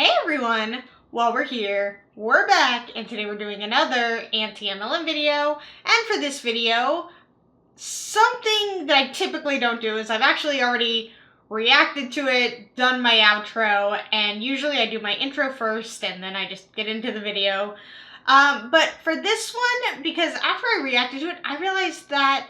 Hey everyone! While we're here, we're back, and today we're doing another anti-MLM video. And for this video, something that I typically don't do is I've actually already reacted to it, done my outro, and usually I do my intro first and then I just get into the video. But for this one, because after I reacted to it, I realized that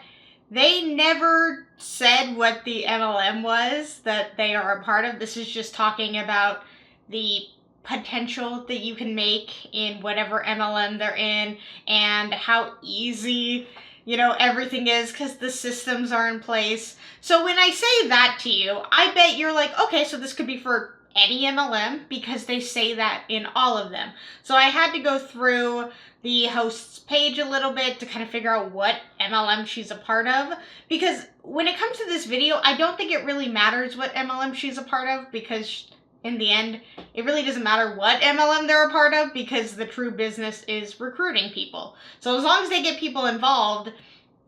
they never said what the MLM was that they are a part of. This is just talking about the potential that you can make in whatever MLM they're in and how easy, everything is because the systems are in place. So when I say that to you, I bet you're like, okay, so this could be for any MLM because they say that in all of them. So I had to go through the host's page a little bit to kind of figure out what MLM she's a part of, because when it comes to this video, I don't think it really matters what MLM she's a part of, because in the end, it really doesn't matter what MLM they're a part of because the true business is recruiting people. So as long as they get people involved,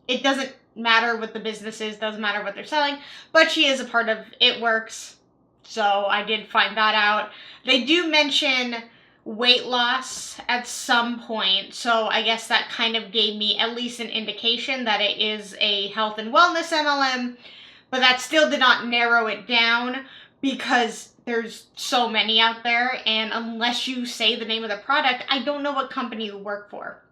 it doesn't matter what the business is, doesn't matter what they're selling, but she is a part of It Works. So I did find that out. They do mention weight loss at some point, so I guess that kind of gave me at least an indication that it is a health and wellness MLM, but that still did not narrow it down because there's so many out there, and unless you say the name of the product, I don't know what company you work for.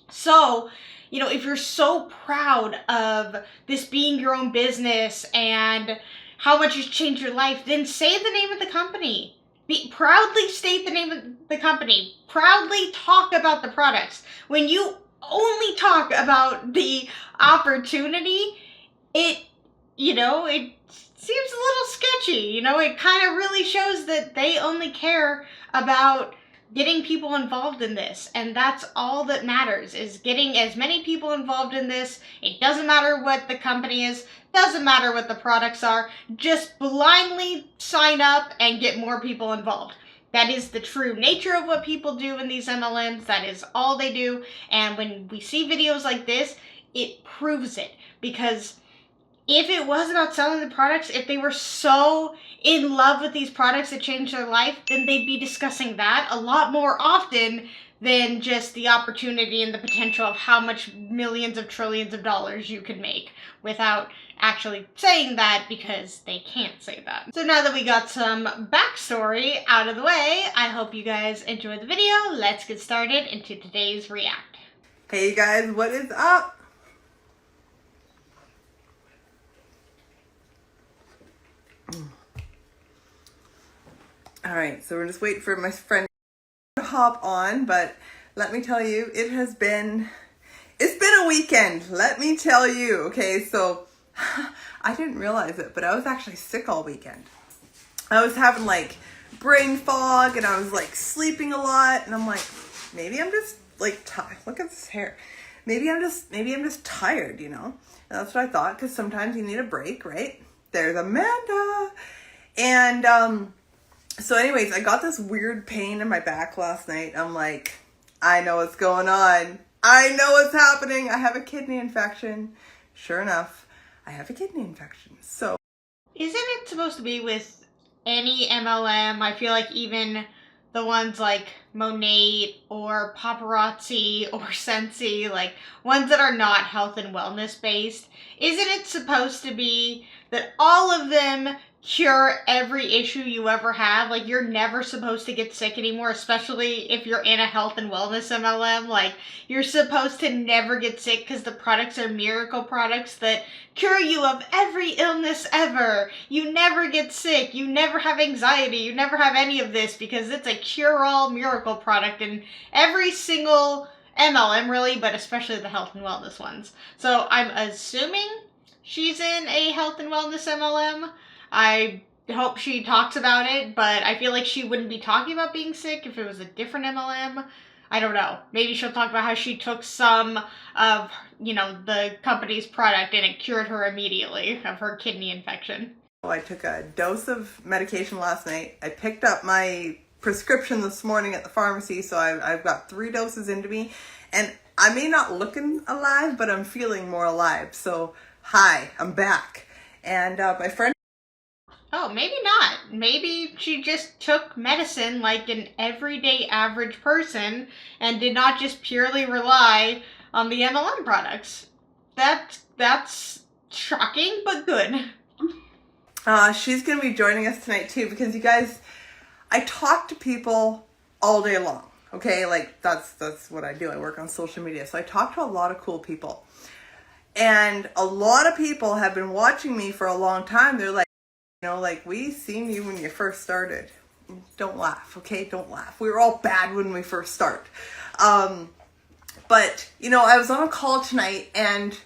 So, if you're so proud of this being your own business and how much it's changed your life, then say the name of the company. Proudly state the name of the company. Proudly talk about the products. When you only talk about the opportunity, it seems a little sketchy. It kind of really shows that they only care about getting people involved in this, and that's all that matters, is getting as many people involved in this. It doesn't matter what the company is, doesn't matter what the products are, just blindly sign up and get more people involved. That is the true nature of what people do in these MLMs. That is all they do, and when we see videos like this, it proves it, because if it was about selling the products, if they were so in love with these products that changed their life, then they'd be discussing that a lot more often than just the opportunity and the potential of how much millions of trillions of dollars you could make without actually saying that, because they can't say that. So now that we got some backstory out of the way, I hope you guys enjoyed the video. Let's get started into today's react. Hey guys, what is up? All right, so we're just waiting for my friend to hop on, but let me tell you, it's been a weekend, let me tell you. Okay, so I didn't realize it, but I was actually sick all weekend. I was having like brain fog, and I was like sleeping a lot, and I'm like, maybe I'm just like tired. Look at this hair. Maybe I'm just tired, And that's what I thought, because sometimes you need a break, right? There's Amanda. And so anyways, I got this weird pain in my back last night. I'm like, I know what's going on. I know what's happening. I have a kidney infection. Sure enough, I have a kidney infection. So isn't it supposed to be with any MLM? I feel like even the ones like Monate or Paparazzi or Sensi, like ones that are not health and wellness based, isn't it supposed to be that all of them cure every issue you ever have? Like, you're never supposed to get sick anymore, especially if you're in a health and wellness MLM. Like, you're supposed to never get sick because the products are miracle products that cure you of every illness ever. You never get sick. You never have anxiety. You never have any of this because it's a cure-all miracle product in every single MLM, really, but especially the health and wellness ones. So I'm assuming she's in a health and wellness MLM. I hope she talks about it, but I feel like she wouldn't be talking about being sick if it was a different MLM. I don't know. Maybe she'll talk about how she took some of, the company's product and it cured her immediately of her kidney infection. I took a dose of medication last night. I picked up my prescription this morning at the pharmacy, so I've got 3 doses into me. And I may not look alive, but I'm feeling more alive. So, hi, I'm back. And my friend Oh, maybe not. Maybe she just took medicine like an everyday average person and did not just purely rely on the MLM products. That's shocking, but good. She's going to be joining us tonight too, because you guys, I talk to people all day long. Okay, like that's what I do. I work on social media, so I talk to a lot of cool people, and a lot of people have been watching me for a long time. They're like, like, we seen you when you first started. Don't laugh, okay? Don't laugh. We were all bad when we first start. But I was on a call tonight, and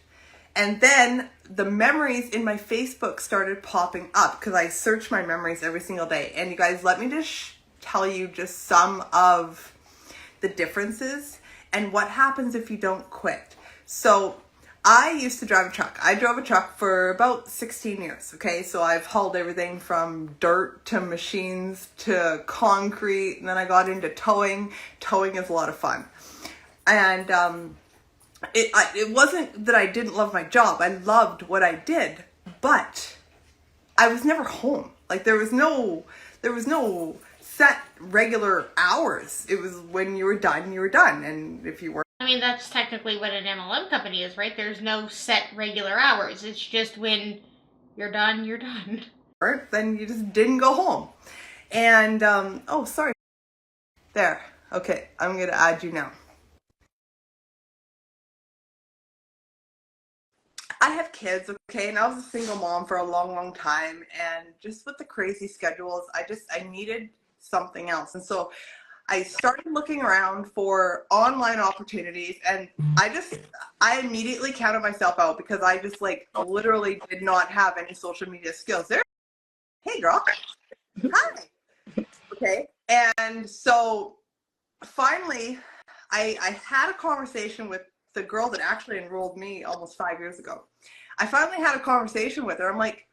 then the memories in my Facebook started popping up because I search my memories every single day. And you guys, let me just tell you just some of the differences and what happens if you don't quit. So I used to drive a truck. I drove a truck for about 16 years, okay? So I've hauled everything from dirt to machines to concrete, and then I got into towing. Towing is a lot of fun. And it wasn't that I didn't love my job. I loved what I did, but I was never home. Like, there was no set regular hours. It was when you were done, you were done. And if you were, I mean, that's technically what an MLM company is, right? There's no set regular hours. It's just when you're done, you're done. then you just didn't go home. And oh, sorry. There. Okay, I'm gonna add you now. I have kids, okay, and I was a single mom for a long time, and just with the crazy schedules, I needed something else. And so I started looking around for online opportunities, and I immediately counted myself out because I just literally did not have any social media skills. There, hey girl, hi. Okay, and so finally, I had a conversation with the girl that actually enrolled me almost 5 years ago. I finally had a conversation with her. I'm like,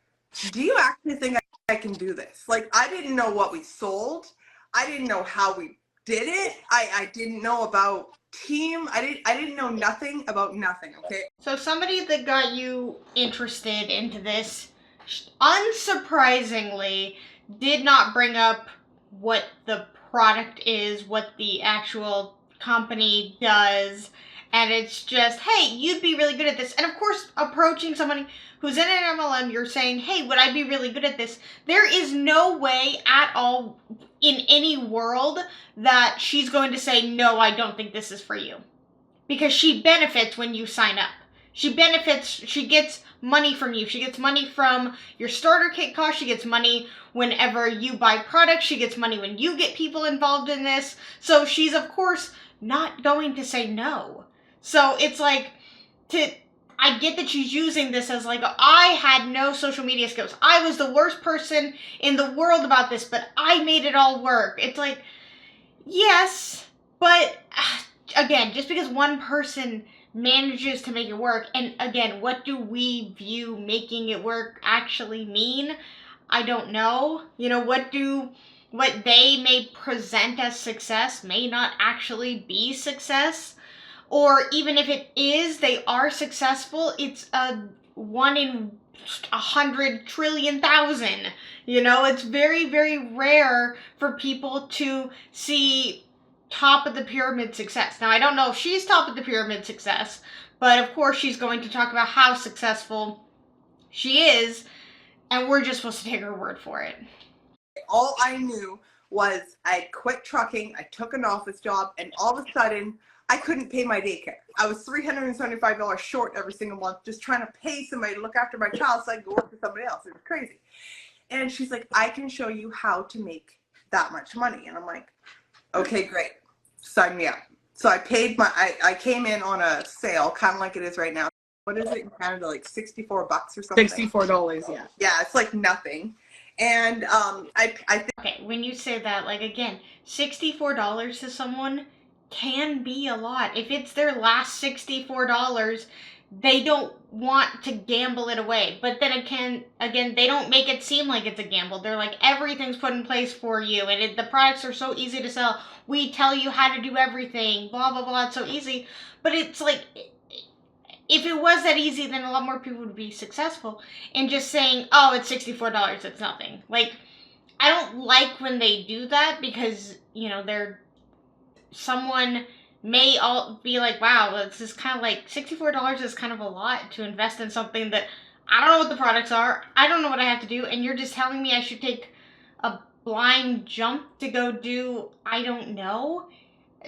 do you actually think I can do this? Like, I didn't know what we sold. I didn't know how we did it. I didn't know about team. I didn't know nothing about nothing, okay? So somebody that got you interested into this, unsurprisingly, did not bring up what the product is, what the actual company does, and it's just, hey, you'd be really good at this. And of course, approaching somebody who's in an MLM, you're saying, hey, would I be really good at this? There is no way at all in any world that she's going to say, no, I don't think this is for you. Because she benefits when you sign up. She benefits, she gets money from you. She gets money from your starter kit cost. She gets money whenever you buy products. She gets money when you get people involved in this. So she's, of course, not going to say no. So it's like, I get that she's using this as like, I had no social media skills. I was the worst person in the world about this, but I made it all work. It's like, yes, but again, just because one person manages to make it work, and again, what do we view making it work actually mean? I don't know. What they may present as success may not actually be success. Or even if it is, they are successful, it's a 1 in 100 trillion thousand. It's very, very rare for people to see top of the pyramid success. Now, I don't know if she's top of the pyramid success, but of course she's going to talk about how successful she is, and we're just supposed to take her word for it. All I knew was I quit trucking, I took an office job, and all of a sudden, I couldn't pay my daycare. I was $375 short every single month just trying to pay somebody to look after my child so I could go work for somebody else. It was crazy. And she's like, I can show you how to make that much money. And I'm like, okay, great. Sign me up. So I paid I came in on a sale, kind of like it is right now. What is it in Canada, like $64 or something? $64, yeah. Yeah, it's like nothing. And I think. Okay, when you say that, like, again, $64 to someone can be a lot. If it's their last $64, they don't want to gamble it away. But then again, they don't make it seem like it's a gamble. They're like, everything's put in place for you, and the products are so easy to sell. We tell you how to do everything, blah, blah, blah, it's so easy. But it's like, if it was that easy, then a lot more people would be successful. And just saying, oh, it's $64, it's nothing. Like, I don't like when they do that because, you know, someone may all be like, wow, this is kind of like $64 is kind of a lot to invest in something that I don't know what the products are. I don't know what I have to do. And you're just telling me I should take a blind jump to go do, I don't know,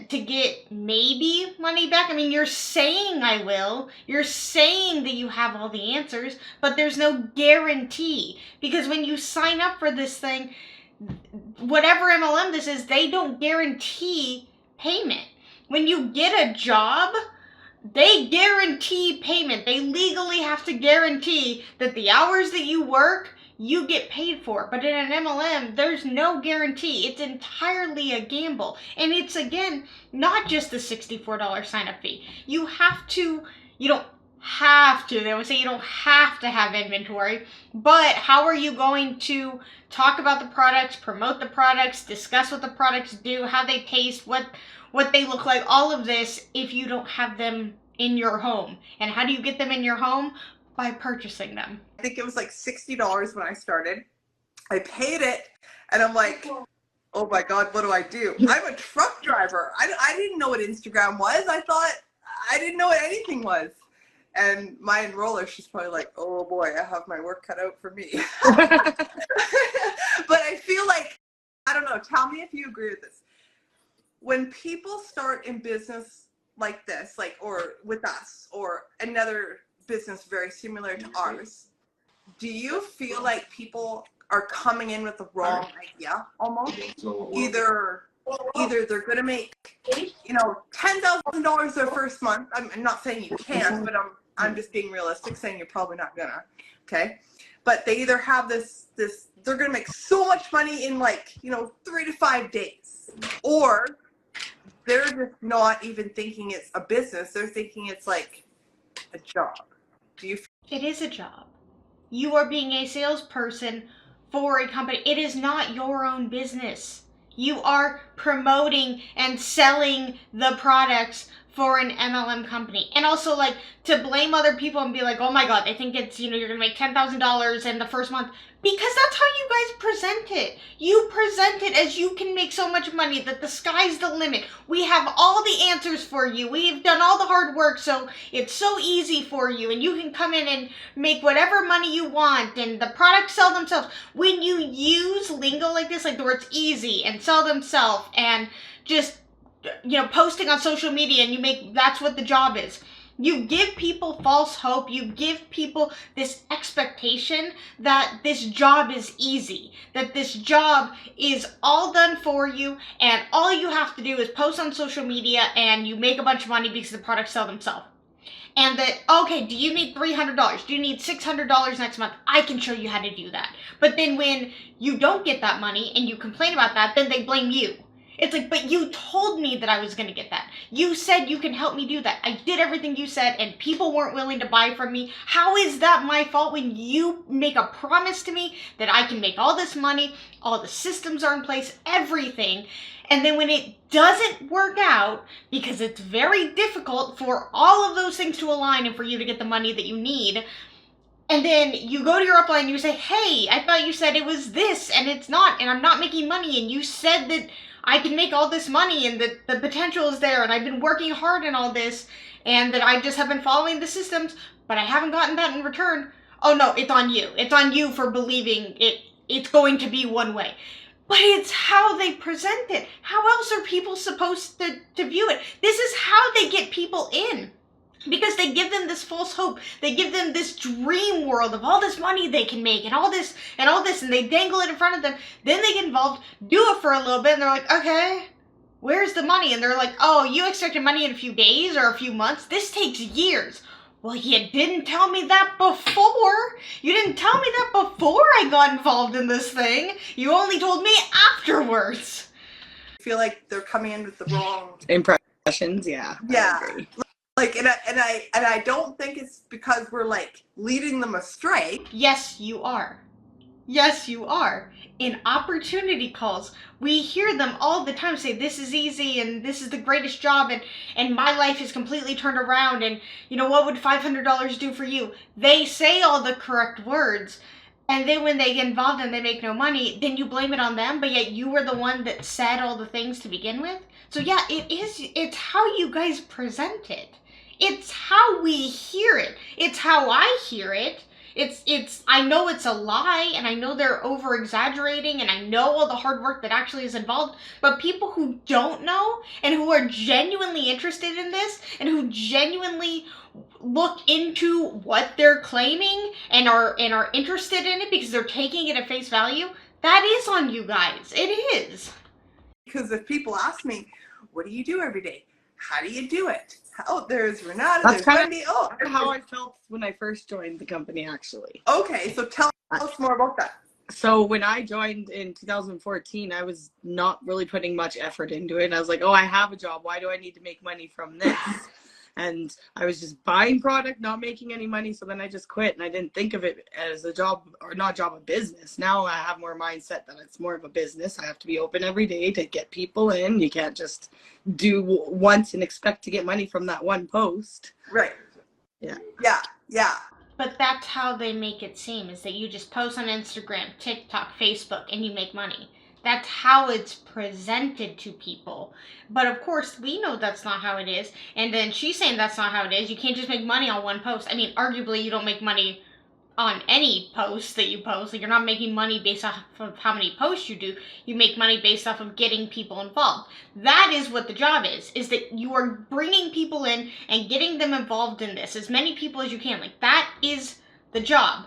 to get maybe money back. I mean, you're saying I will. You're saying that you have all the answers, but there's no guarantee. Because when you sign up for this thing, whatever MLM this is, they don't guarantee payment. When you get a job, they guarantee payment. They legally have to guarantee that the hours that you work, you get paid for. But in an MLM, there's no guarantee. It's entirely a gamble. And it's, again, not just the $64 sign-up fee. You don't have to, they would say you don't have to have inventory, but how are you going to talk about the products, promote the products, discuss what the products do, how they taste, what they look like, all of this, if you don't have them in your home? And how do you get them in your home? By purchasing them. I think it was like $60 when I started. I paid it, and I'm like, oh my God, what do I do? I'm a truck driver. I didn't know what Instagram was. I didn't know what anything was. And my enroller, she's probably like, oh boy, I have my work cut out for me. But I feel like, I don't know, tell me if you agree with this. When people start in business like this, like, or with us, or another business very similar to ours, do you feel like people are coming in with the wrong idea almost? Either they're going to make, you know, $10,000 their first month. I'm not saying you can't, but I'm just being realistic, saying you're probably not gonna, okay? But they either have this, they're gonna make so much money in, like, you know, 3 to 5 days, or they're just not even thinking it's a business. They're thinking it's like a job. It is a job. You are being a salesperson for a company. It is not your own business. You are promoting and selling the products for an MLM company. And also, like, to blame other people and be like, oh my God, they think it's, you know, you're gonna make $10,000 in the first month, because that's how you guys present it. You present it as you can make so much money that the sky's the limit. We have all the answers for you. We've done all the hard work, so it's so easy for you, and you can come in and make whatever money you want, and the products sell themselves. When you use lingo like this, like the words easy and sell themselves, and just, you know, posting on social media, and that's what the job is. You give people false hope. You give people this expectation that this job is easy, that this job is all done for you, and all you have to do is post on social media and you make a bunch of money because the products sell themselves. And that, okay, do you need $300? Do you need $600 next month? I can show you how to do that. But then when you don't get that money and you complain about that, then they blame you. It's like, but you told me that I was going to get that. You said you can help me do that. I did everything you said, and people weren't willing to buy from me. How is that my fault when you make a promise to me that I can make all this money, all the systems are in place, everything, and then when it doesn't work out, because it's very difficult for all of those things to align and for you to get the money that you need, and then you go to your upline and you say, hey, I thought you said it was this, and it's not, and I'm not making money, and you said that I can make all this money and that the potential is there, and I've been working hard in all this, and that I just have been following the systems, but I haven't gotten that in return. Oh no, it's on you. It's on you for believing it's going to be one way. But it's how they present it. How else are people supposed to view it? This is how they get people in. Because they give them this false hope. They give them this dream world of all this money they can make and all this, and they dangle it in front of them. Then they get involved, do it for a little bit, and they're like, okay, where's the money? And they're like, oh, you expected money in a few days or a few months? This takes years. Well, you didn't tell me that before. You didn't tell me that before I got involved in this thing. You only told me afterwards. I feel like they're coming in with the wrong impressions. Yeah. Yeah. Like, and I don't think it's because we're, like, leading them astray. Yes, you are. Yes, you are. In opportunity calls, we hear them all the time say, this is easy and this is the greatest job and my life is completely turned around and, what would $500 do for you? They say all the correct words. And then when they get involved and they make no money, then you blame it on them, but yet you were the one that said all the things to begin with. So yeah, it's how you guys present it. It's how we hear it. It's how I hear it. I know it's a lie and I know they're over exaggerating and I know all the hard work that actually is involved, but people who don't know and who are genuinely interested in this and who genuinely look into what they're claiming and are interested in it because they're taking it at face value, that is on you guys. It is. Because if people ask me, what do you do every day? How do you do it? Oh, there's Renata, That's there's Wendy. Oh, how I felt when I first joined the company, actually. Okay, so tell us more about that. So when I joined in 2014, I was not really putting much effort into it. And I was like, oh, I have a job. Why do I need to make money from this? And I was just buying product, not making any money. So then I just quit and I didn't think of it as a job or not job, a business. Now I have more mindset that it's more of a business. I have to be open every day to get people in. You can't just do once and expect to get money from that one post. Right. Yeah. Yeah. Yeah. But that's how they make it seem, is that you just post on Instagram, TikTok, Facebook, and you make money. That's how it's presented to people. But of course, we know that's not how it is. And then she's saying that's not how it is. You can't just make money on one post. I mean, arguably, you don't make money on any post that you post. Like, you're not making money based off of how many posts you do. You make money based off of getting people involved. That is what the job is that you are bringing people in and getting them involved in this. As many people as you can. Like, that is the job.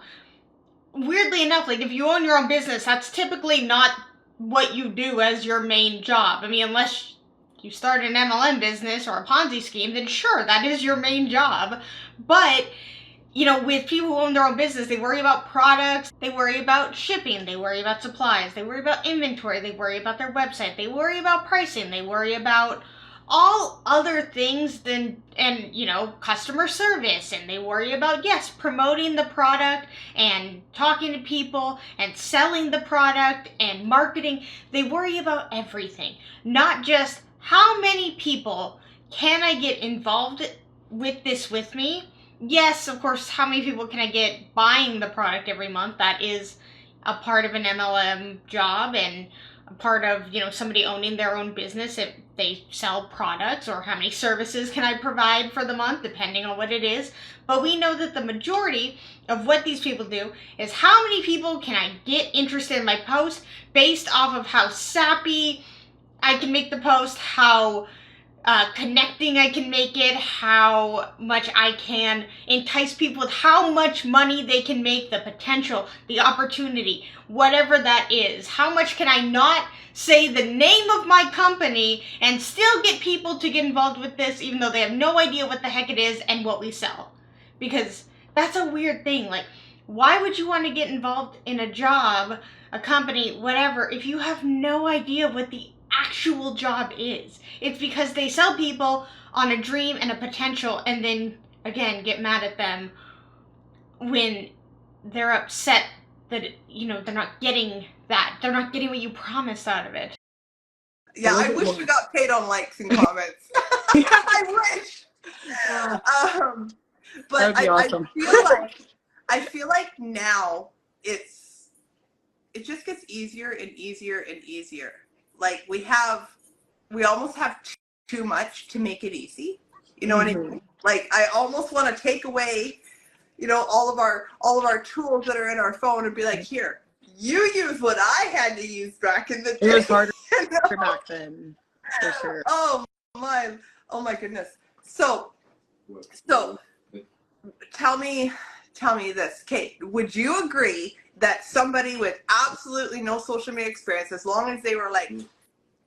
Weirdly enough, like, if you own your own business, that's typically not what you do as your main job. I mean, unless you start an MLM business or a Ponzi scheme, then sure, that is your main job. But with people who own their own business, they worry about products, they worry about shipping, they worry about supplies, they worry about inventory, they worry about their website, they worry about pricing, they worry about all other things and customer service, and they worry about, yes, promoting the product and talking to people and selling the product and marketing. They worry about everything, not just how many people can I get involved with this with me. Yes, of course, how many people can I get buying the product every month? That is a part of an MLM job and a part of, somebody owning their own business if they sell products, or how many services can I provide for the month, depending on what it is. But we know that the majority of what these people do is how many people can I get interested in my post based off of how sappy I can make the post, how connecting I can make it, how much I can entice people with how much money they can make, the potential, the opportunity, whatever that is. How much can I not say the name of my company and still get people to get involved with this even though they have no idea what the heck it is and what we sell? Because that's a weird thing. Like, why would you want to get involved in a job, a company, whatever, if you have no idea what the actual job is? It's because they sell people on a dream and a potential and then again get mad at them when they're upset that they're not getting that. They're not getting what you promised out of it. Yeah, I wish we got paid on likes and comments. I wish. But That'd be awesome. I feel like now it just gets easier and easier and easier. Like we almost have too much to make it easy. You know what I mean? Like I almost want to take away, all of our tools that are in our phone and be like, here, you use what I had to use back in the day. It was harder back then, for sure. Oh my goodness. So tell me this, Kate, would you agree that somebody with absolutely no social media experience, as long as they were like,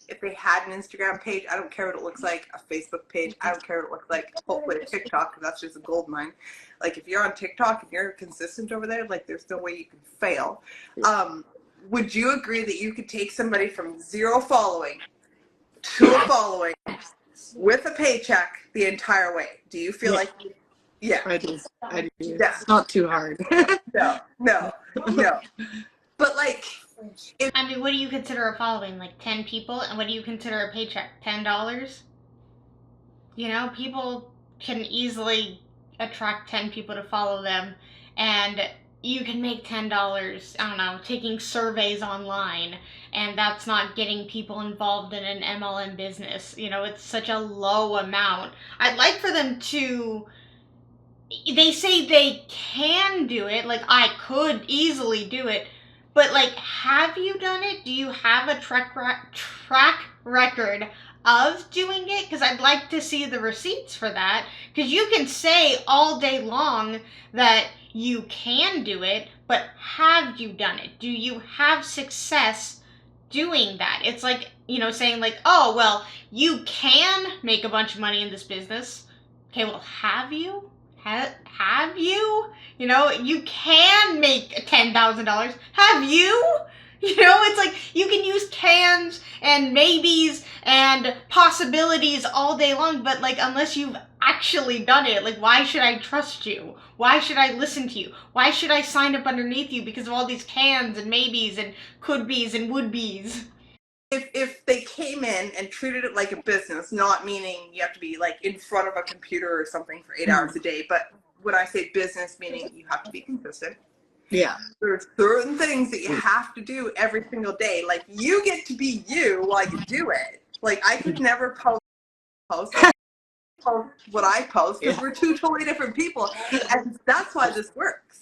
if they had an Instagram page, I don't care what it looks like, a Facebook page, I don't care what it looks like, hopefully a TikTok, because that's just a gold mine. Like if you're on TikTok and you're consistent over there, like there's no way you can fail. Would you agree that you could take somebody from 0 following to a following with a paycheck the entire way? Do you feel like, yeah. I do. Yeah. It's not too hard. No. But like, I mean, what do you consider a following? Like 10 people? And what do you consider a paycheck? $10? You know, people can easily attract 10 people to follow them, and you can make $10, I don't know, taking surveys online, and that's not getting people involved in an MLM business. You know, it's such a low amount. I'd like for them to. They say they can do it, like I could easily do it, but like, have you done it? Do you have a track record of doing it? Because I'd like to see the receipts for that. Because you can say all day long that you can do it, but have you done it? Do you have success doing that? It's like, you know, saying like, oh, well, you can make a bunch of money in this business. Okay, well, have you? Have you? You know, you can make $10,000. Have you? You know, it's like you can use cans and maybes and possibilities all day long, but like, unless you've actually done it, like, why should I trust you? Why should I listen to you? Why should I sign up underneath you because of all these cans and maybes and could be's and would be's? if they came in and treated it like a business, not meaning you have to be like in front of a computer or something for 8 hours a day, but when I say business, meaning you have to be consistent. Yeah. There's certain things that you have to do every single day. Like, you get to be you while you do it. Like, I could never post what I post because we're two totally different people, and that's why this works.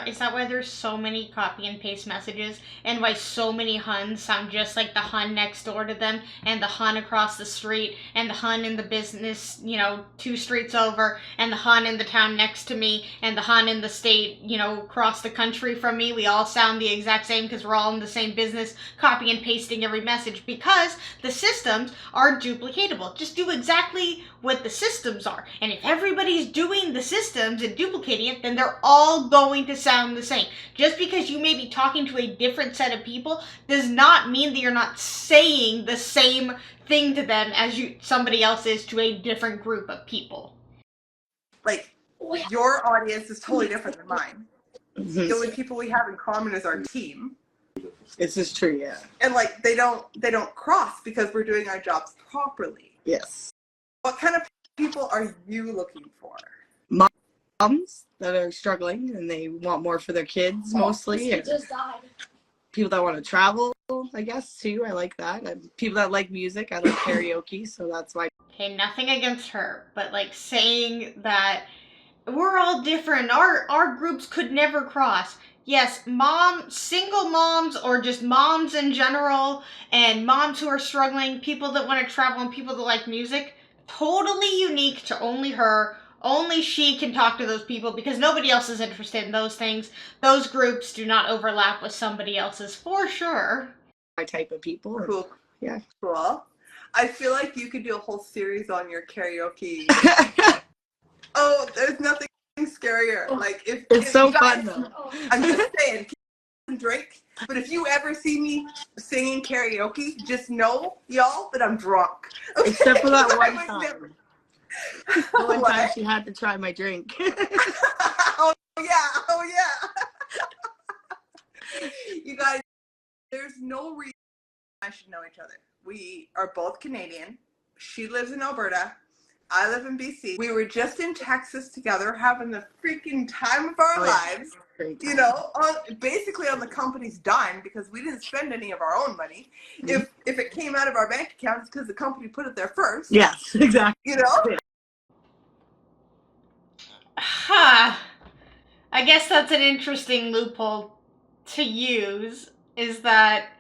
Is that why there's so many copy and paste messages, and why so many Huns sound just like the Hun next door to them, and the Hun across the street, and the Hun in the business, you know, 2 streets over, and the Hun in the town next to me, and the Hun in the state, you know, across the country from me? We all sound the exact same because we're all in the same business, copy and pasting every message, because the systems are duplicatable. Just do exactly what the systems are, and if everybody's doing the systems and duplicating it, then they're all going to sound the same. Just because you may be talking to a different set of people does not mean that you're not saying the same thing to them as somebody else is to a different group of people. Like, your audience is totally different than mine. The only people we have in common is our team. This is true, yeah. And like, they don't cross because we're doing our jobs properly. Yes. What kind of people are you looking for? Moms that are struggling and they want more for their kids mostly. And people that want to travel, I guess, too. I like that. And people that like music. I like karaoke, so that's why. Okay, nothing against her, but like, saying that we're all different, our groups could never cross. Yes, single moms, or just moms in general, and moms who are struggling, people that want to travel, and people that like music, totally unique to only her. Only she can talk to those people because nobody else is interested in those things. Those groups do not overlap with somebody else's, for sure. My type of people. Cool. Yeah. Cool. I feel like you could do a whole series on your karaoke. Oh, there's nothing scarier. Like, if so you guys, fun though. I'm just saying, drink. But if you ever see me singing karaoke, just know, y'all, that I'm drunk. Okay? Except for that one I time. never... The one time she had to try my drink. Oh yeah. You guys, there's no reason I should know each other. We are both Canadian. She lives in Alberta. I live in BC. We were just in Texas together, having the freaking time of our lives. You know, basically on the company's dime, because we didn't spend any of our own money. If it came out of our bank accounts, because the company put it there first. Yes, exactly. You know. Huh. I guess that's an interesting loophole to use, is that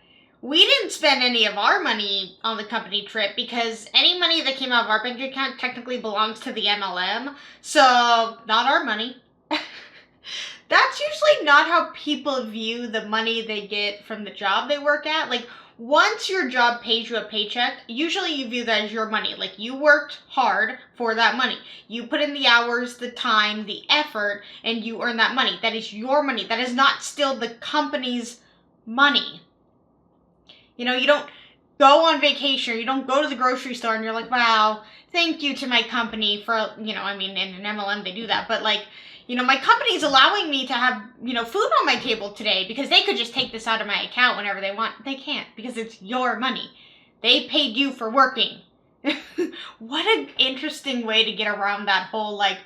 we didn't spend any of our money on the company trip because any money that came out of our bank account technically belongs to the MLM, so not our money. That's usually not how people view the money they get from the job they work at. Like, once your job pays you a paycheck, usually you view that as your money. Like, you worked hard for that money. You put in the hours, the time, the effort, and you earn that money. That is your money. That is not still the company's money. You know, you don't go on vacation, or you don't go to the grocery store and you're like, wow, thank you to my company for, you know, I mean, in an MLM they do that, but like, you know, my company's allowing me to have, you know, food on my table today because they could just take this out of my account whenever they want. They can't because it's your money. They paid you for working. What an interesting way to get around that whole, like,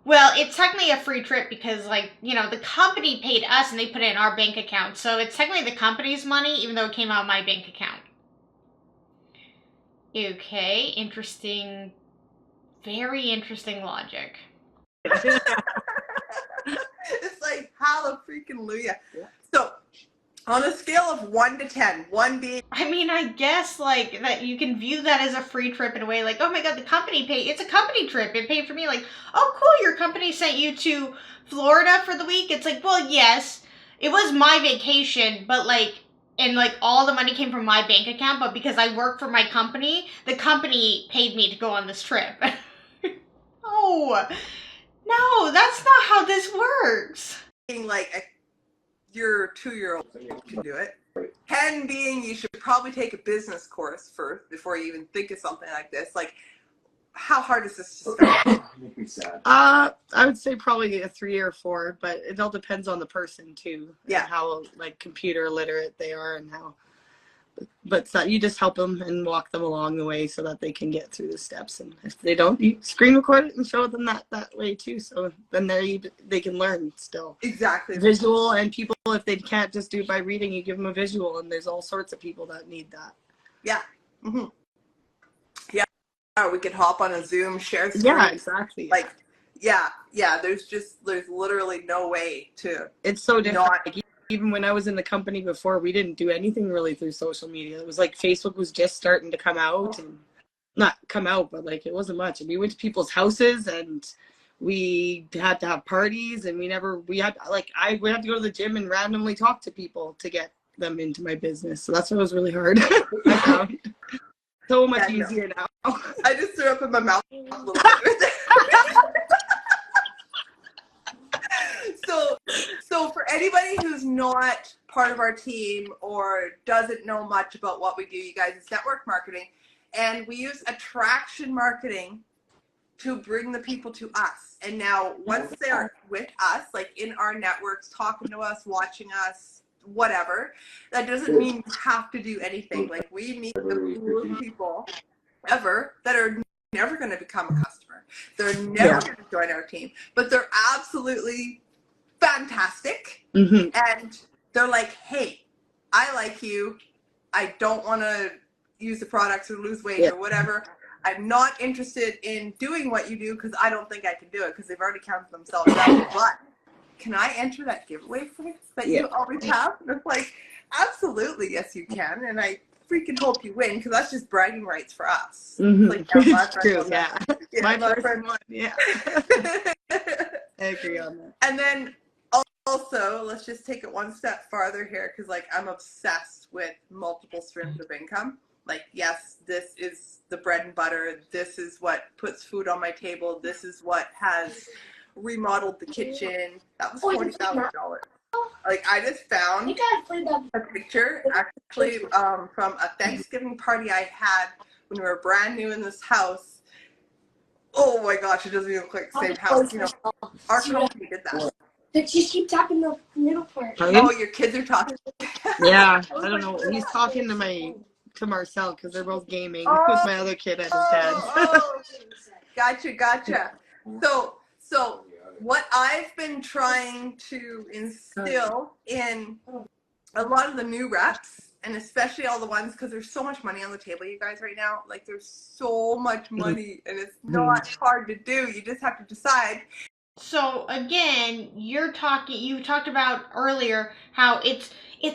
well, it's technically a free trip because, like, you know, the company paid us and they put it in our bank account. So it's technically the company's money, even though it came out of my bank account. Okay, interesting. Very interesting logic. It's like, hallelujah. Yeah. So, on a scale of 1 to 10, 1 being... I mean, I guess, like, that you can view that as a free trip in a way, like, oh my god, the company paid, it's a company trip, it paid for me, like, oh cool, your company sent you to Florida for the week? It's like, well, yes, it was my vacation, but, like, and, like, all the money came from my bank account, but because I work for my company, the company paid me to go on this trip. Oh, no, that's not how this works. Like, your 2-year-old can do it. 10 being you should probably take a business course first before you even think of something like this. Like, how hard is this to start? Make me sad. I would say probably a 3 or 4, but it all depends on the person too. Yeah. And how, like, computer literate they are and how. But so you just help them and walk them along the way so that they can get through the steps. And if they don't, you screen record it and show them that way too. So then they can learn still. Exactly. Visual, and people, if they can't just do it by reading, you give them a visual, and there's all sorts of people that need that. Yeah. Mm-hmm. Yeah. We could hop on a Zoom, share screen. Yeah, exactly. Like, yeah. There's literally no way to. It's so different. Like, even when I was in the company before, we didn't do anything really through social media. It was like Facebook was just starting to come out, and not come out, but like it wasn't much. And we went to people's houses and we had to have parties, and I would have to go to the gym and randomly talk to people to get them into my business. So that's what was really hard. I found so much easier now. I just threw up in my mouth a little bit. So for anybody who's not part of our team or doesn't know much about what we do, you guys, it's network marketing, and we use attraction marketing to bring the people to us. And now once they're with us, like in our networks, talking to us, watching us, whatever, that doesn't mean you have to do anything. Like, we meet the coolest people ever that are never going to become a customer. They're never going to join our team, but they're absolutely fantastic. Mm-hmm. And they're like, hey, I like you. I don't want to use the products or lose weight or whatever. I'm not interested in doing what you do because I don't think I can do it, because they've already counted themselves out. But can I enter that giveaway prize that you always have? And it's like, absolutely, yes, you can. And I freaking hope you win, because that's just bragging rights for us. Mm-hmm. Like, yeah, true, yeah. My friend won, yeah. I agree on that. And then also, let's just take it one step farther here, because, like, I'm obsessed with multiple streams of income. Like, yes, this is the bread and butter. This is what puts food on my table. This is what has remodeled the kitchen. That was $40,000. Like, I just found a picture, actually, from a Thanksgiving party I had when we were brand new in this house. Oh my gosh, it doesn't even look like the same house. You know, our company did that. But just keep tapping the middle part. Oh, your kids are talking. Yeah, I don't know. He's talking to Marcel, because they're both gaming with my other kid at his dad's. Gotcha. So what I've been trying to instill in a lot of the new reps, and especially all the ones, because there's so much money on the table, you guys, right now. Like, there's so much money, and it's not hard to do. You just have to decide. So again, you talked about earlier how it's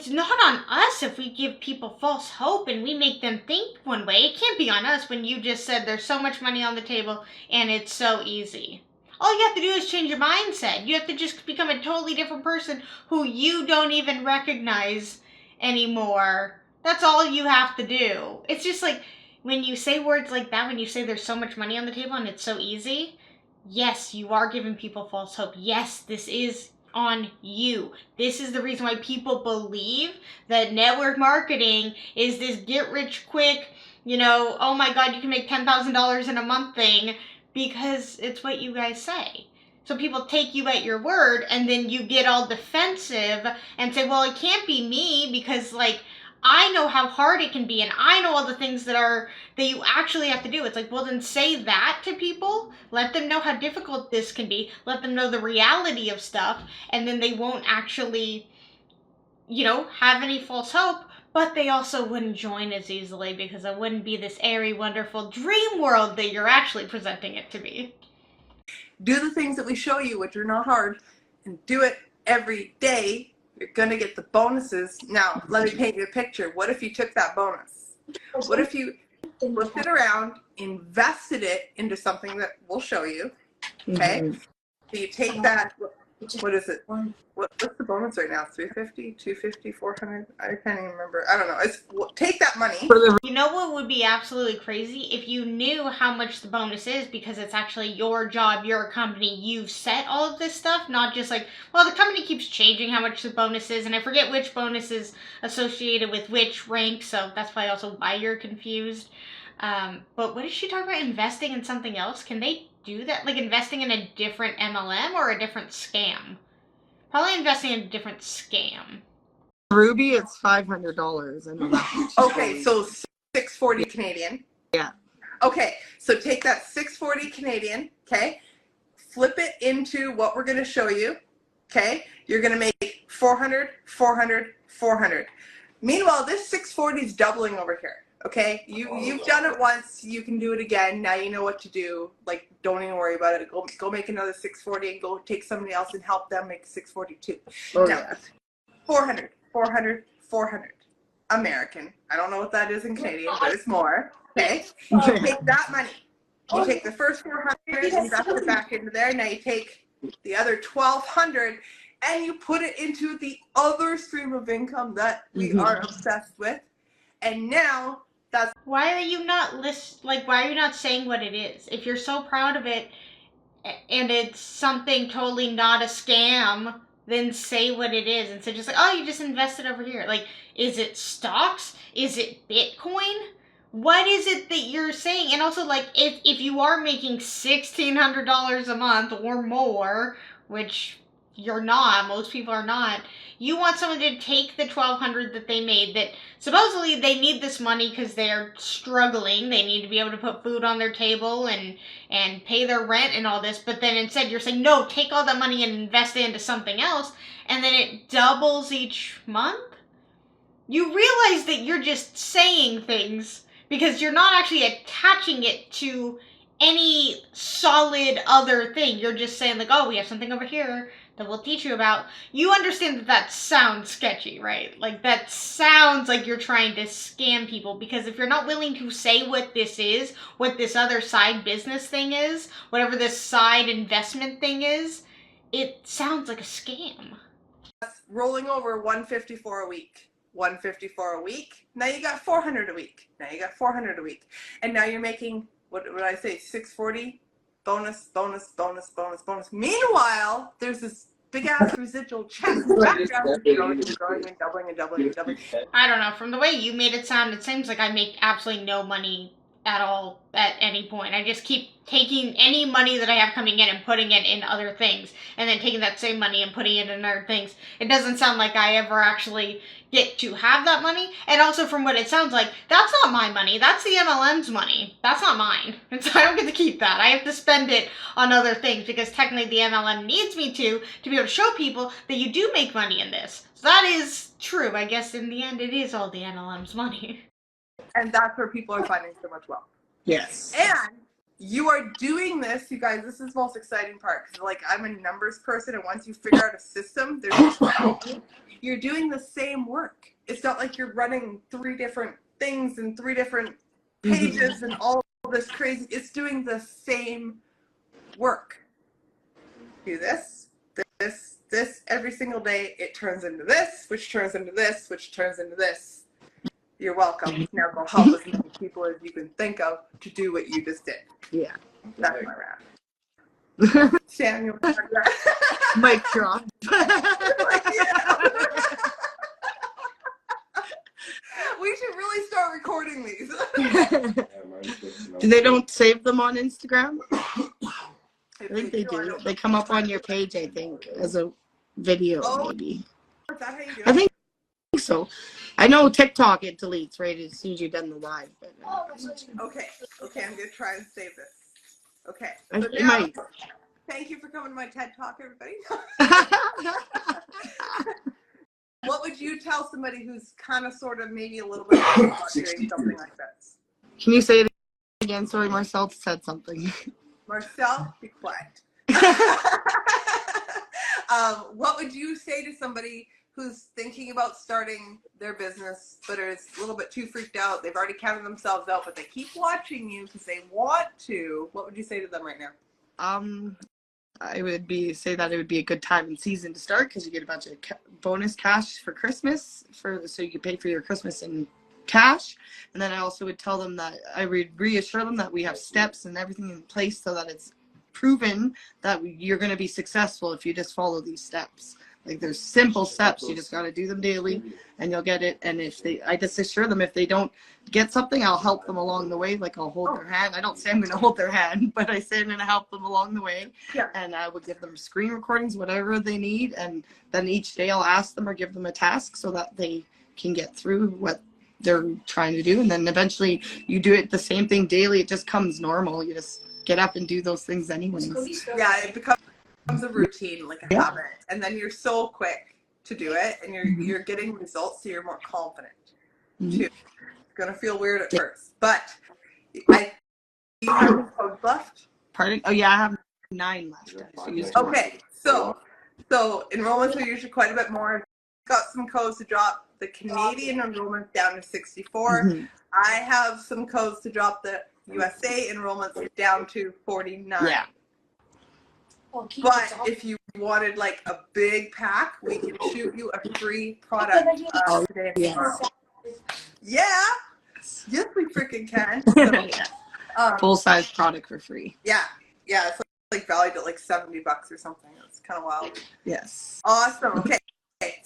not on us if we give people false hope and we make them think one way. It can't be on us when you just said there's so much money on the table and it's so easy. All you have to do is change your mindset. You have to just become a totally different person who you don't even recognize anymore. That's all you have to do. It's just like when you say words like that, when you say there's so much money on the table and it's so easy, yes, you are giving people false hope. Yes, this is on you. This is the reason why people believe that network marketing is this get rich quick, you know, oh my God, you can make $10,000 in a month thing, because it's what you guys say. So people take you at your word, and then you get all defensive and say, well, it can't be me because, like, I know how hard it can be, and I know all the things that you actually have to do. It's like, well, then say that to people. Let them know how difficult this can be. Let them know the reality of stuff, and then they won't actually, have any false hope. But they also wouldn't join as easily because it wouldn't be this airy, wonderful dream world that you're actually presenting it to be. Do the things that we show you, which are not hard, and do it every day. You're going to get the bonuses. Now, let me paint you a picture. What if you took that bonus? What if you flipped it around, invested it into something that we'll show you, okay? Mm-hmm. So you take that, what is it? What's the bonus right now? 350, 250, 400? I can't even remember. I don't know. Take that money. You know what would be absolutely crazy? If you knew how much the bonus is, because it's actually your job, your company, you've set all of this stuff, not just like, well, the company keeps changing how much the bonus is, and I forget which bonus is associated with which rank, so that's probably also why you're confused. But what is she talking about? Investing in something else? Can they do that? Like investing in a different MLM or a different scam? Probably investing in a different scam. Ruby, it's $500. I know that. Okay, so $640 Canadian. Yeah. Okay, so take that $640 Canadian, okay? Flip it into what we're going to show you, okay? You're going to make 400, 400, 400. Meanwhile, this 640 is doubling over here, okay? You've done it once, you can do it again. Now you know what to do. Like, don't even worry about it. Go make another 640 and go take somebody else and help them make 642. Oh, now, yeah. 400, 400, 400. American. I don't know what that is in Canadian, but it's more. Okay? You take that money. You take the first 400, invest it back into there. Now you take the other 1,200 and you put it into the other stream of income that we are obsessed with. And now that's... Why are you not why are you not saying what it is? If you're so proud of it and it's something totally not a scam, then say what it is instead of just like, oh, you just invested over here. Like, is it stocks? Is it Bitcoin? What is it that you're saying? And also, like, if you are making $1,600 a month or more, which you're not, most people are not, you want someone to take the $1,200 that they made, that supposedly they need this money because they're struggling, they need to be able to put food on their table and pay their rent and all this, but then instead you're saying, no, take all that money and invest it into something else, and then it doubles each month? You realize that you're just saying things because you're not actually attaching it to any solid other thing. You're just saying, like, oh, we have something over here that we'll teach you about. You understand that that sounds sketchy, right? Like, that sounds like you're trying to scam people, because if you're not willing to say what this is, what this other side business thing is, whatever this side investment thing is, it sounds like a scam. Rolling over 154 a week. 154 a week. Now you got 400 a week. Now you got 400 a week. And now you're making, what would I say, 640? Bonus, bonus, bonus, bonus, bonus. Meanwhile, there's this big ass residual check in the background that's growing and growing and doubling and doubling and doubling. I don't know. From the way you made it sound, it seems like I make absolutely no money at all at any point. I just keep taking any money that I have coming in and putting it in other things, and then taking that same money and putting it in other things. It doesn't sound like I ever actually get to have that money. And also, from what it sounds like, that's not my money. That's the MLM's money. That's not mine. And so I don't get to keep that. I have to spend it on other things, because technically the MLM needs me to be able to show people that you do make money in this. So that is true. I guess in the end it is all the MLM's money. And that's where people are finding so much wealth. Yes. And you are doing this, you guys, this is the most exciting part, because, like, I'm a numbers person, and once you figure out a system, you're doing the same work. It's not like you're running 3 different things and 3 different pages and all this crazy. It's doing the same work. Do this, this, this every single day. It turns into this, which turns into this, which turns into this. You're welcome. Now go help as many people as you can think of to do what you just did. Yeah. That's my rap. Samuel. Mic drop. We should really start recording these. They don't save them on Instagram? If think they do. They come up on your page, I think, as a video, maybe. Is that how you do it? I think so. I know TikTok, it deletes right as soon as you're done the live. But, Okay, I'm gonna try and save this. Okay, I, so it now, might. thank you for coming to my TED Talk, everybody. What would you tell somebody who's kind of, sort of, maybe a little bit about doing something like this? Can you say it again? Sorry, Marcel said something. Marcel, be quiet. What would you say to somebody who's thinking about starting their business but is a little bit too freaked out? They've already counted themselves out, but they keep watching you because they want to. What would you say to them right now? I would say that it would be a good time and season to start because you get a bunch of bonus cash for Christmas, so you can pay for your Christmas in cash. And then I also would tell them that I would reassure them that we have steps and everything in place so that it's proven that you're going to be successful if you just follow these steps. Like, there's simple steps. You just got to do them daily and you'll get it. And I just assure them if they don't get something, I'll help them along the way. Like, I'll hold their hand. I don't say I'm going to hold their hand, but I say I'm going to help them along the way. Yeah. And I would give them screen recordings, whatever they need. And then each day I'll ask them or give them a task so that they can get through what they're trying to do. And then eventually you do it the same thing daily. It just comes normal. You just get up and do those things anyways. Yeah, it becomes a routine, like a habit, and then you're so quick to do it, and you're getting results, so you're more confident too. It's gonna feel weird at first, but do you have any codes left? Pardon? Oh yeah, I have 9 left. Okay, so enrollments are usually quite a bit more. Got some codes to drop the Canadian enrollment down to 64. I have some codes to drop the USA enrollments down to 49. Yeah. But if you wanted like a big pack, we can shoot you a free product today and tomorrow. Yeah. Yes, we freaking can. So, full-size product for free. Yeah. It's like valued at like $70 or something. It's kind of wild. Yes. Awesome. Okay.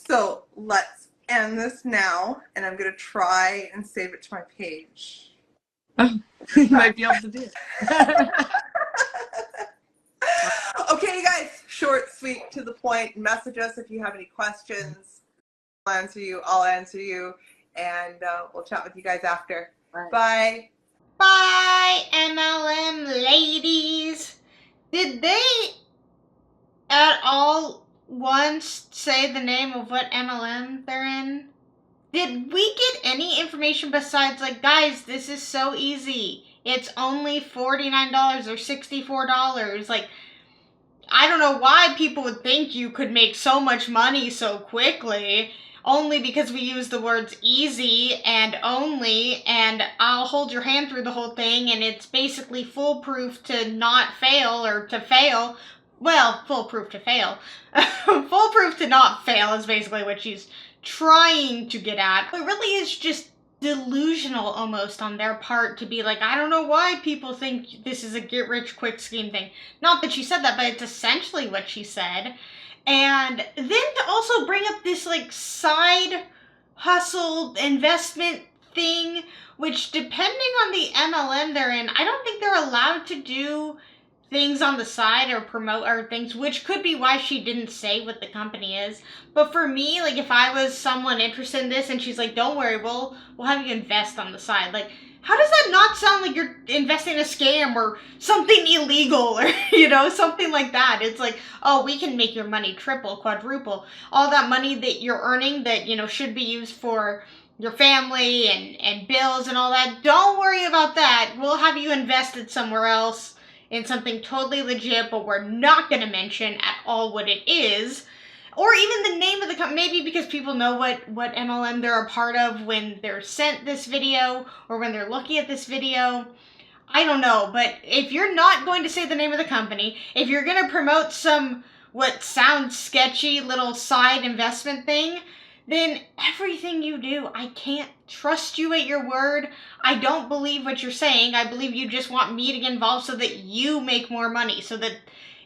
So let's end this now, and I'm gonna try and save it to my page. You might be able to do it. Okay, you guys, short, sweet, to the point. Message us if you have any questions. I'll answer you, and we'll chat with you guys after. Bye. Bye, MLM ladies. Did they at all once say the name of what MLM they're in? Did we get any information besides, like, guys, this is so easy. It's only $49 or $64. Like, I don't know why people would think you could make so much money so quickly, only because we use the words easy and only, and I'll hold your hand through the whole thing, and it's basically foolproof to not fail, or to fail. Well, foolproof to fail. Foolproof to not fail is basically what she's trying to get at. It really is just delusional almost on their part to be like, I don't know why people think this is a get-rich-quick scheme thing. Not that she said that, but it's essentially what she said. And then to also bring up this, like, side hustle investment thing, which, depending on the MLM they're in, I don't think they're allowed to do things on the side or promote or things, which could be why she didn't say what the company is. But for me, like, if I was someone interested in this and she's like, don't worry, we'll have you invest on the side, like, how does that not sound like you're investing in a scam or something illegal, or, you know, something like that? It's like, oh, we can make your money triple, quadruple. All that money that you're earning that, you know, should be used for your family and bills and all that, don't worry about that. We'll have you invested somewhere else in something totally legit, but we're not going to mention at all what it is, or even the name of the company, maybe because people know what MLM they're a part of when they're sent this video, or when they're looking at this video. I don't know, but if you're not going to say the name of the company, if you're going to promote some, what sounds sketchy little side investment thing, then everything you do, I can't trust you at your word. I don't believe what you're saying. I believe you just want me to get involved so that you make more money. So that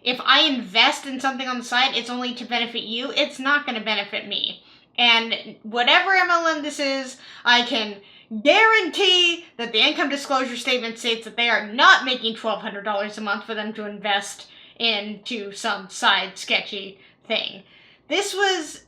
if I invest in something on the side, it's only to benefit you. It's not going to benefit me. And whatever MLM this is, I can guarantee that the income disclosure statement states that they are not making $1,200 a month for them to invest into some side sketchy thing. This was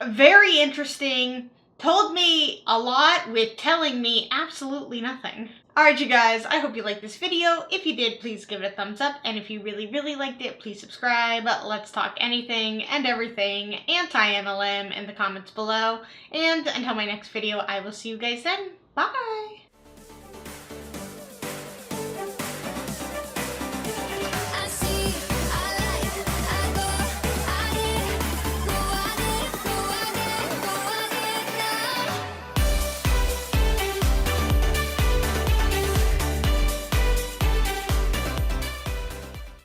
very interesting, told me a lot with telling me absolutely nothing. Alright you guys, I hope you liked this video. If you did, please give it a thumbs up, and if you really, really liked it, please subscribe. Let's talk anything and everything anti-MLM in the comments below, and until my next video, I will see you guys then. Bye!